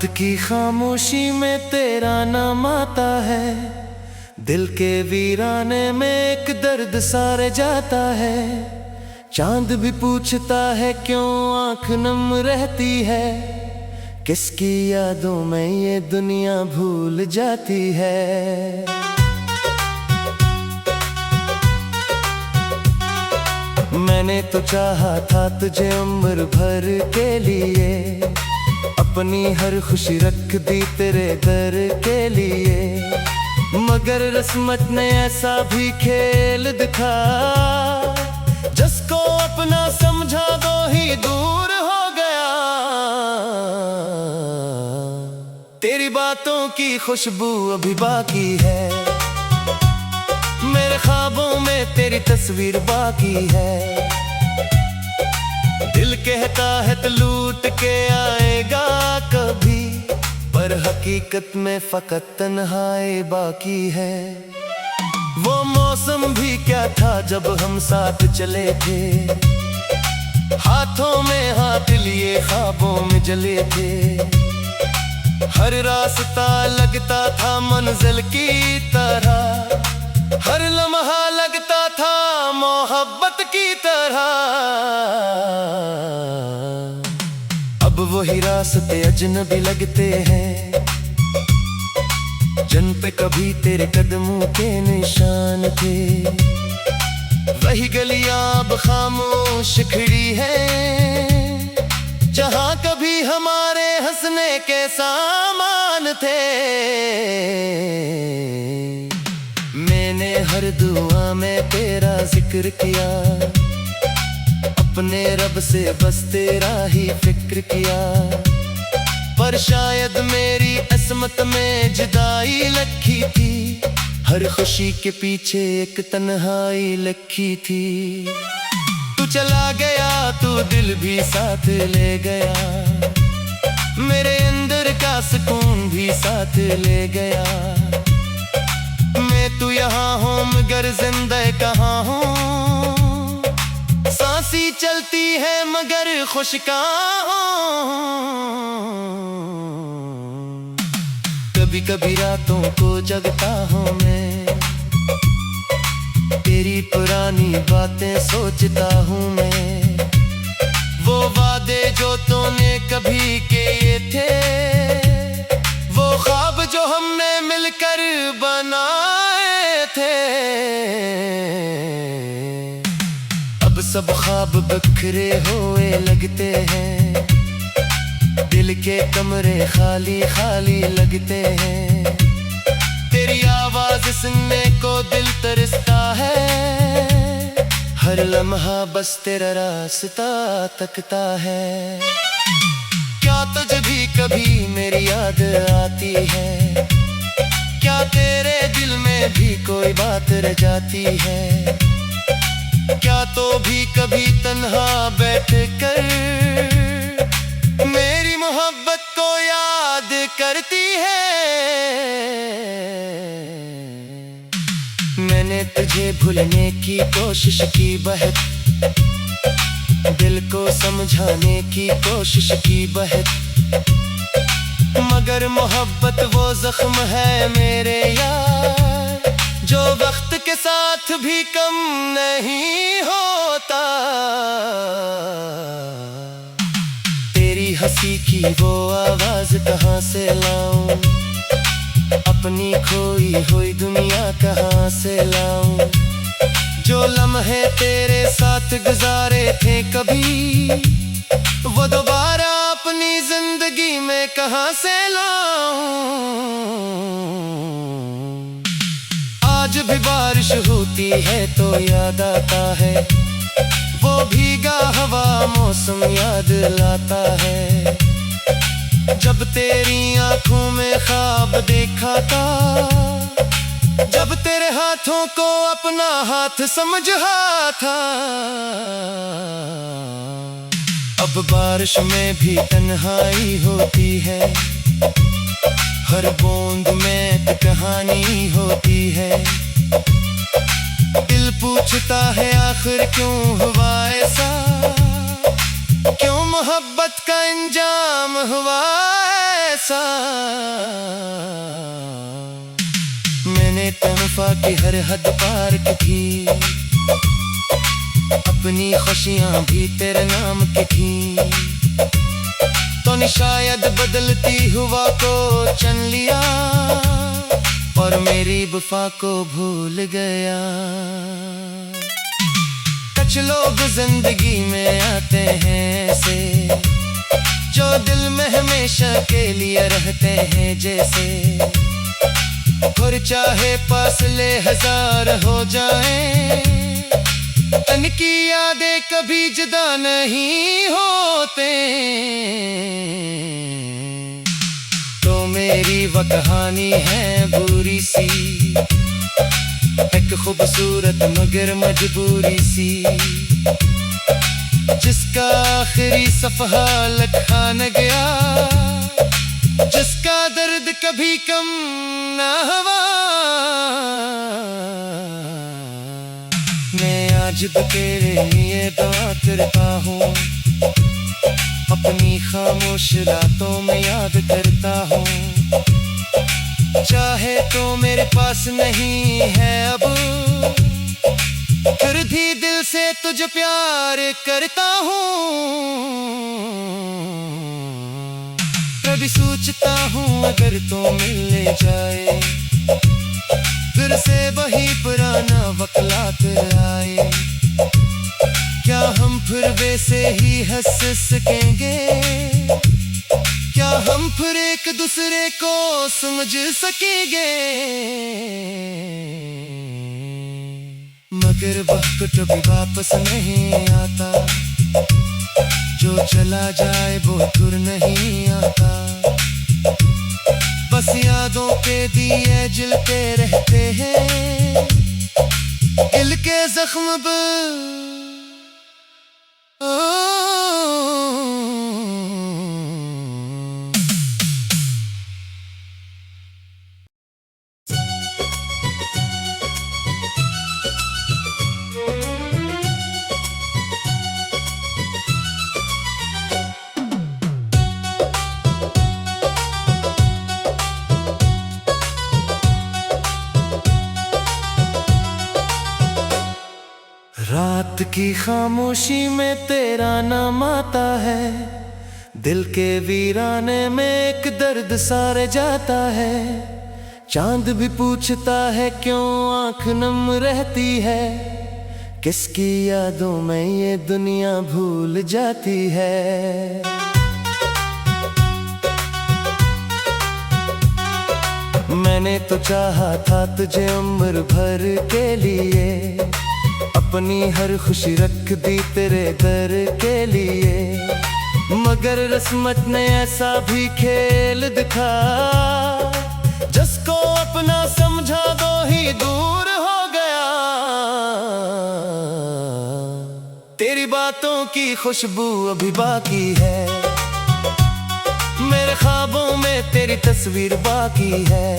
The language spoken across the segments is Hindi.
रात की खामोशी में तेरा नाम आता है। दिल के वीराने में एक दर्द सारे जाता है। चांद भी पूछता है क्यों आंख नम रहती है। किसकी यादों में ये दुनिया भूल जाती है। मैंने तो चाहा था तुझे उम्र भर के लिए, अपनी हर खुशी रख दी तेरे दर के लिए। मगर किस्मत ने ऐसा भी खेल दिखा, जिसको अपना समझा दो ही दूर हो गया। तेरी बातों की खुशबू अभी बाकी है, मेरे ख्वाबों में तेरी तस्वीर बाकी है। दिल कहता है तो लूट के आएगा कभी, पर हकीकत में फकत तन्हाई बाकी है। वो मौसम भी क्या था जब हम साथ चले थे, हाथों में हाथ लिए ख्वाबों में जले थे। हर रास्ता लगता था मंजिल की तरह, हर लम्हा लगता था मोहब्बत की तरह। अब वही रास्ते अजनबी लगते हैं, जिन पे कभी तेरे कदमों के निशान थे। वही गलियां अब खामोश खड़ी हैं, जहां कभी हमारे हंसने के सामान थे। मैंने हर दुआ में तेरा जिक्र किया, अपने रब से बस तेरा ही फिक्र किया। पर शायद मेरी किस्मत में जुदाई लिखी थी, हर खुशी के पीछे एक तन्हाई लिखी थी। तू चला गया तू दिल भी साथ ले गया, मेरे अंदर का सुकून भी साथ ले गया। मैं तू यहाँ हूँ मगर जिंदा कहाँ हूँ, सांसी चलती है मगर खुश कहाँ हूँ। कभी कभी रातों को जगता हूँ मैं, तेरी पुरानी बातें सोचता हूँ मैं। वो वादे जो तूने कभी किए थे, वो ख्वाब जो हमने मिलकर बनाए थे। अब सब ख्वाब बिखरे हुए लगते हैं, दिल के कमरे खाली खाली लगते हैं। तेरी आवाज सुनने को दिल तरसता है, हर लम्हा बस तेरा रास्ता तकता है। क्या तुझे भी कभी मेरी याद आती है, क्या तेरे दिल में भी कोई बात रह जाती है। क्या तो भी कभी तन्हा बैठ कर मेरी मोहब्बत को याद करती है। मैंने तुझे भूलने की कोशिश की बहुत, दिल को समझाने की कोशिश की बहुत। मगर मोहब्बत वो जख्म है मेरे यार, जो वक्त के साथ भी कम नहीं होता। तेरी हंसी की वो आवाज कहाँ से लाऊं, अपनी खोई हुई दुनिया कहाँ से लाऊं। जो लम्हे तेरे साथ गुजारे थे कभी, वो दोबारा अपनी जिंदगी में कहाँ से लाऊं। आज भी बारिश होती है तो याद आता है, वो भीगा हवा मौसम याद लाता है। जब तेरी आंखों में ख्वाब देखा था, जब तेरे हाथों को अपना हाथ समझा था। अब बारिश में भी तन्हाई होती है, हर बूंद में एक कहानी होती है। दिल पूछता है आखिर क्यों हुआ ऐसा, क्यों मोहब्बत का इंजाम हुआ ऐसा, मैंने तनफा की हर हद पार की, अपनी खुशियां भी तेरे नाम की थी। तो ने शायद बदलती हुआ को चुन लिया और मेरी वफा को भूल गया। कुछ लोग जिंदगी में आते हैं ऐसे, जो दिल में हमेशा के लिए रहते हैं जैसे, और चाहे फासले हजार हो जाएं, उनकी यादें कभी जुदा नहीं होते। तो मेरी वो कहानी है बुरी सी, एक खूबसूरत मगर मजबूरी सी, जिसका आखिरी सफ़हा लिखा न गया, जिसका दर्द कभी कम न हुआ। मैं आज भी तेरे लिए दुआ करता हूँ, अपनी खामोश रातों में याद करता हूँ। चाहे तो मेरे पास नहीं है अब, फिर भी दिल से तुझे प्यार करता हूँ। कभी सोचता हूँ अगर तो मिल जाए, फिर से वही पुराना वक़्त आए, क्या हम फिर वैसे ही हंस सकेंगे? क्या हम फिर एक दूसरे को समझ सकेंगे? मगर वक्त कभी वापस नहीं आता, जो चला जाए वो फिर नहीं आता। बस यादों के दिए जलते रहते हैं, दिल के जख्म पर रात की खामोशी में तेरा नाम आता है, दिल के वीराने में एक दर्द सारे जाता है। चांद भी पूछता है क्यों आंख नम रहती है, किसकी यादों में ये दुनिया भूल जाती है। मैंने तो चाहा था तुझे उम्र भर के लिए, अपनी हर खुशी रख दी तेरे दर के लिए, मगर किस्मत ने ऐसा भी खेल दिखा, जिसको अपना समझा वो ही दूर हो गया। तेरी बातों की खुशबू अभी बाकी है, मेरे ख्वाबों में तेरी तस्वीर बाकी है।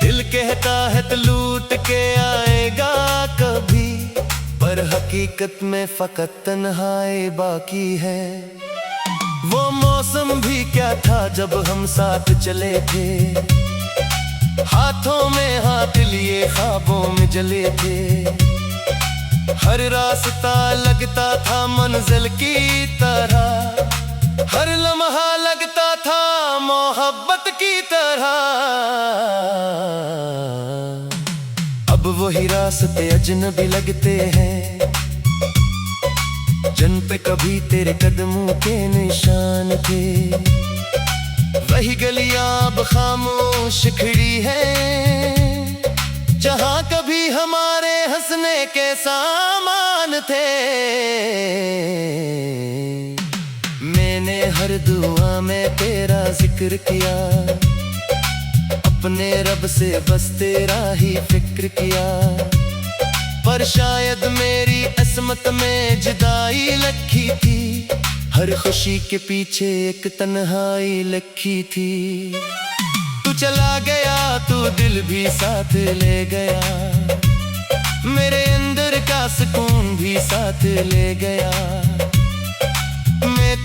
दिल कहता है तो लूट के आएगा कभी, पर हकीकत में फकत तन्हाई बाकी है। वो मौसम भी क्या था जब हम साथ चले थे, हाथों में हाथ लिए ख्वाबों में जले थे। हर रास्ता लगता था मंजिल की तरह, हर लम्हा लगता था मोहब्बत की तरह। अब वही रास्ते अजनबी लगते हैं, जिन पे कभी तेरे कदमों के निशान थे। वही गलियां अब खामोश खड़ी हैं, जहां कभी हमारे हंसने के सामान थे। मैंने हर दुआ में तेरा जिक्र किया, अपने रब से बस तेरा ही फिक्र किया। पर शायद मेरी किस्मत में जुदाई लिखी थी, हर खुशी के पीछे एक तन्हाई लिखी थी। तू चला गया तू दिल भी साथ ले गया, मेरे अंदर का सुकून भी साथ ले गया।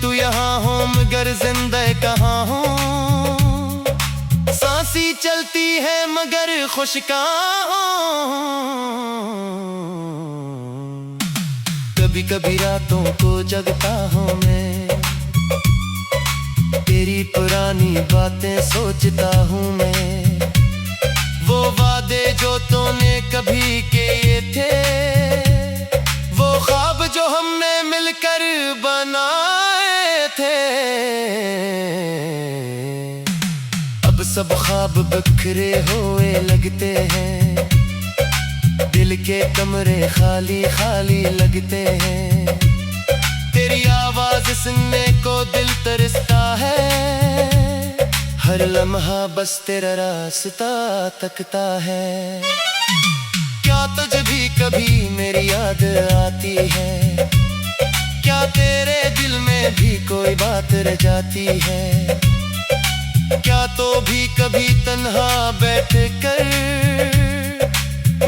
तू यहाँ हो मगर जिंदा कहाँ हो, सांसी चलती है मगर खुश कहाँ हो। कभी कभी रातों को जगता हूँ मैं, तेरी पुरानी बातें सोचता हूँ मैं। वो वादे जो तूने कभी किए थे, वो ख्वाब जो हमने मिलकर बनाए थे, अब सब ख्वाब बिखरे हुए लगते हैं। दिल के कमरे खाली खाली लगते हैं। तेरी आवाज सुनने को दिल तरसता है, हर लम्हा बस तेरा रास्ता तकता है। क्या तुझे भी कभी मेरी याद आती है? क्या तेरे दिल में भी कोई बात रह जाती है? क्या तो भी कभी तन्हा बैठ कर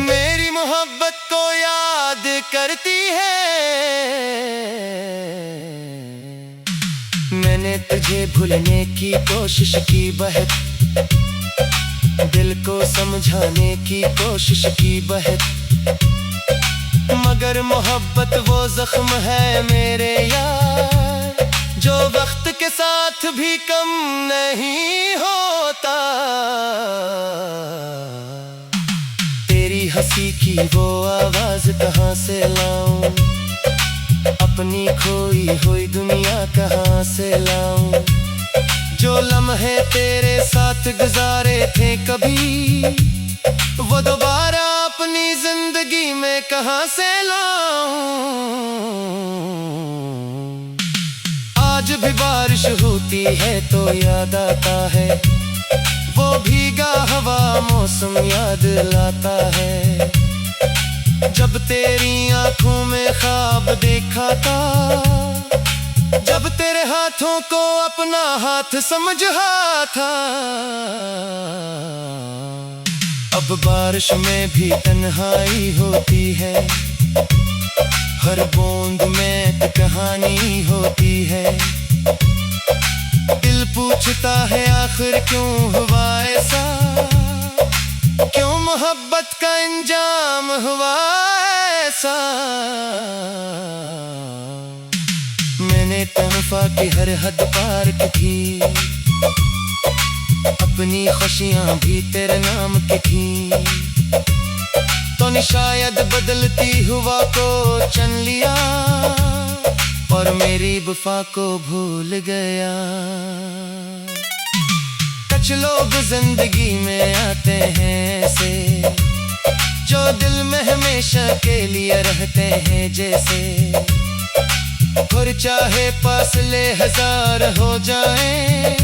मेरी मोहब्बत को याद करती है? मैंने तुझे भूलने की कोशिश की बहुत, दिल को समझाने की कोशिश की बहुत, मगर मोहब्बत वो जख्म है मेरे यार, जो वक्त के साथ भी कम नहीं होता। तेरी हंसी की वो आवाज कहाँ से लाऊं, अपनी खोई हुई दुनिया कहाँ से लाऊं? जो लम्हे तेरे साथ गुजारे थे कभी, वो दोबारा अपनी जिंदगी में कहाँ से लाऊं? आज भी बारिश होती है तो याद आता है, वो भीगा हवा मौसम याद लाता है। जब तेरी आंखों में ख्वाब देखा था, जब तेरे हाथों को अपना हाथ समझा था, अब बारिश में भी तन्हाई होती है, हर बूंद में एक कहानी होती है। दिल पूछता है आखिर क्यों हुआ ऐसा, क्यों मोहब्बत का इंजाम हुआ ऐसा? मैंने तनफा की हर हद पार की थी, अपनी खुशियां भी तेरे नाम की थी, तो ने शायद बदलती हुआ को चन लिया और मेरी वफा को भूल गया। कुछ लोग जिंदगी में आते हैं ऐसे, जो दिल में हमेशा के लिए रहते हैं जैसे, और चाहे फासले हजार हो जाएं,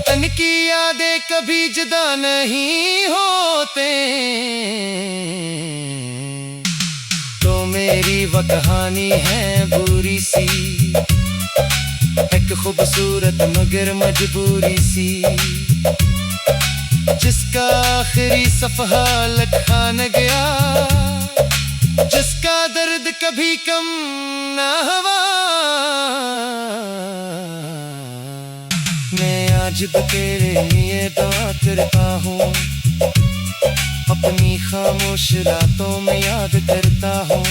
उनकी यादें कभी जुदा नहीं होते। तो मेरी वो कहानी है बुरी सी, एक खूबसूरत मगर मजबूरी सी, जिसका आखिरी सफ़हा लिखा न गया, जिसका दर्द कभी कम ना हुआ। मैं आज तेरे लिए दुआ करता हूँ, अपनी खामोश रातों में याद करता हूँ।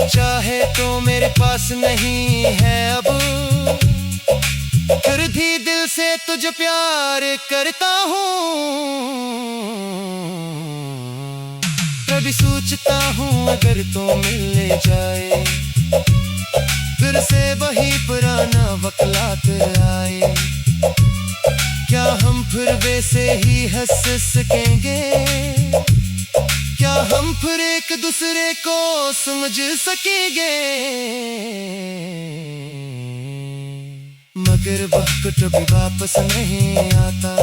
चाहे तो मेरे पास नहीं है अब, फिर भी दिल से तुझे प्यार करता हूँ। कभी सोचता हूँ अगर तो मिल जाए, फिर से वही पुराना वक़्त आए, क्या हम फिर वैसे ही हंस सकेंगे? क्या हम फिर एक दूसरे को समझ सकेंगे? मगर वक्त कभी वापस नहीं आता,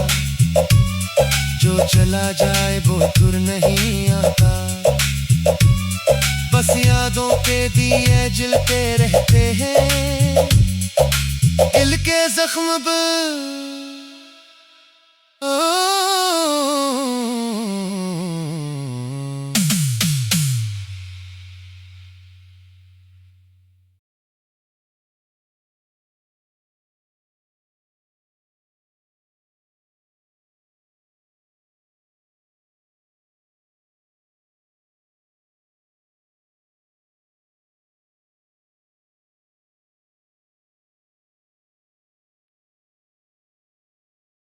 जो चला जाए वो फिर नहीं आता। बस यादों के दिए जलते रहते हैं, दिल के जख्म